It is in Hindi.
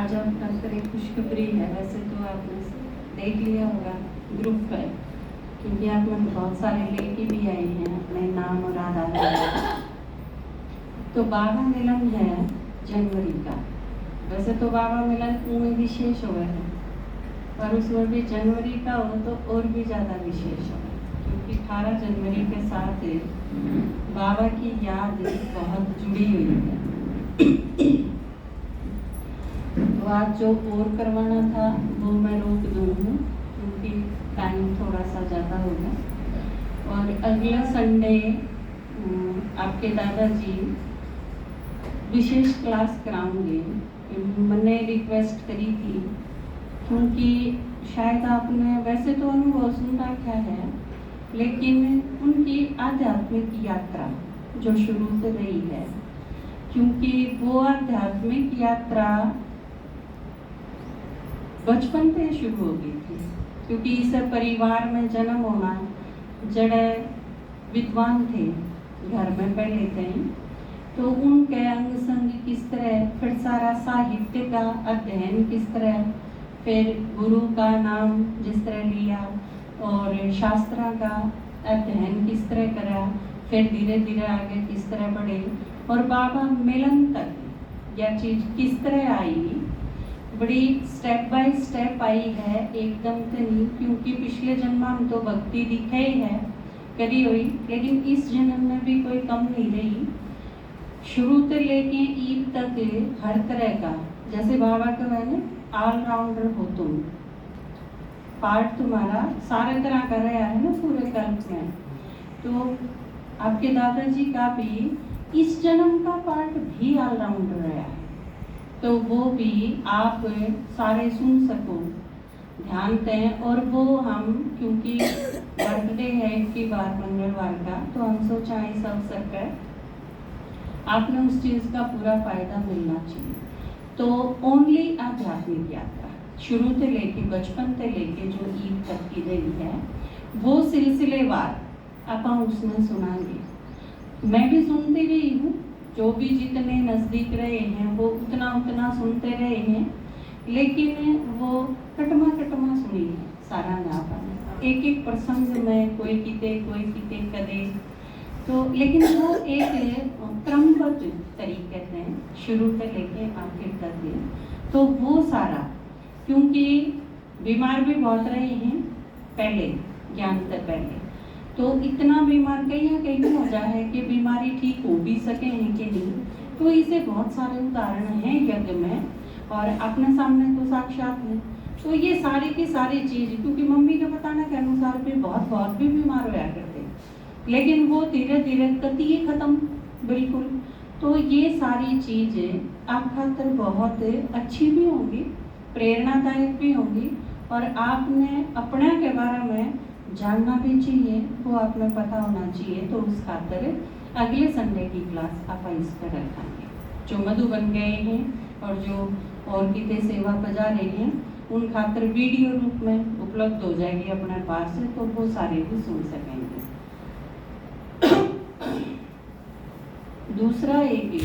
आज आपका तरह खुशखबरी है। वैसे तो आपने देख लिया होगा ग्रुप पर, क्योंकि आप में बहुत सारे लेके भी आए हैं अपने नाम और आधार कार्ड। तो बाबा मिलन है जनवरी का। वैसे तो बाबा मिलन में विशेष हुआ है, पर उसमें भी जनवरी का हो तो और भी ज़्यादा विशेष हो, क्योंकि 18 जनवरी के साथ बाबा की याद बहुत जुड़ी हुई है। तो आज जो और करवाना था वो मैं रोक दूँगी, क्योंकि टाइम थोड़ा सा ज़्यादा होगा। और अगला संडे आपके दादाजी विशेष क्लास कराऊंगे। मैंने रिक्वेस्ट करी थी, क्योंकि शायद आपने वैसे तो अनुभव सुन रखा है, लेकिन उनकी आध्यात्मिक यात्रा जो शुरू से रही है, क्योंकि वो आध्यात्मिक यात्रा बचपन से शुरू हो गई थी। क्योंकि इस परिवार में जन्म होना, जड़े विद्वान थे घर में पहले थे, तो उनके अंग संग किस तरह, फिर सारा साहित्य का अध्ययन किस तरह, फिर गुरु का नाम जिस तरह लिया और शास्त्रा का अध्ययन किस तरह करा, फिर धीरे धीरे आगे किस तरह बढ़े और बाबा मिलन तक यह चीज़ किस तरह आई, बड़ी स्टेप बाय स्टेप आई है, एकदम से नहीं। क्योंकि पिछले जन्म हम तो भक्ति दिखे ही है करी हुई, लेकिन इस जन्म में भी कोई कम नहीं रही। शुरू से लेके ईद तक हर तरह का, जैसे बाबा का मैंने ऑलराउंडर हो तुम, पार्ट तुम्हारा सारे तरह का रहा है ना पूरे कल्प में। तो आपके दादाजी का भी इस जन्म का पार्ट भी ऑलराउंडर रहा है, तो वो भी आप सारे सुन सको, ध्यान दें। और वो हम, क्योंकि बर्थडे है इनकी बार मंगलवार का, तो हम सोचा इस अवसर पर आपने उस चीज़ का पूरा फायदा मिलना चाहिए। तो ओनली आध्यात्मिक यात्रा शुरू से लेके, बचपन से लेके जो ईद तक की रही है, वो सिलसिलेवार अपन उसमें सुनाएंगे। मैं भी सुनती रही हूँ, जो भी जितने नज़दीक रहे हैं वो उतना उतना सुनते रहे हैं, लेकिन वो कटमा कटमा सुनी है सारा ना पाने, एक एक प्रसंग में कोई किते कदे, तो लेकिन वो एक क्रमबद्ध तरीके से शुरू से लेके आखिर तक, तो वो सारा, क्योंकि बीमार भी बहुत रहे हैं पहले, ज्ञान से पहले, तो इतना बीमार कहीं हो जाए है कि बीमारी ठीक हो भी सके हैं कि नहीं। तो इसे बहुत सारे उदाहरण हैं यज्ञ में और अपने सामने तो साक्षात है। तो ये सारी की सारी चीज़, क्योंकि मम्मी के बताने के अनुसार भी बहुत भी बीमार होया करते, लेकिन वो धीरे धीरे कतई खत्म बिल्कुल। तो ये सारी चीज़ें आप खातर बहुत अच्छी भी होंगी, प्रेरणादायक भी होंगी, और आपने अपने के बारे में जानना भी चाहिए, वो आपने पता होना चाहिए। तो उस खातर अगले संडे की क्लास आप इस पर रखेंगे। जो मधु बन गए हैं और जो और किते सेवा बजा रहे हैं, उन खातर वीडियो रूप में उपलब्ध हो जाएगी अपने पास से, तो वो सारे भी सुन सकेंगे। दूसरा एक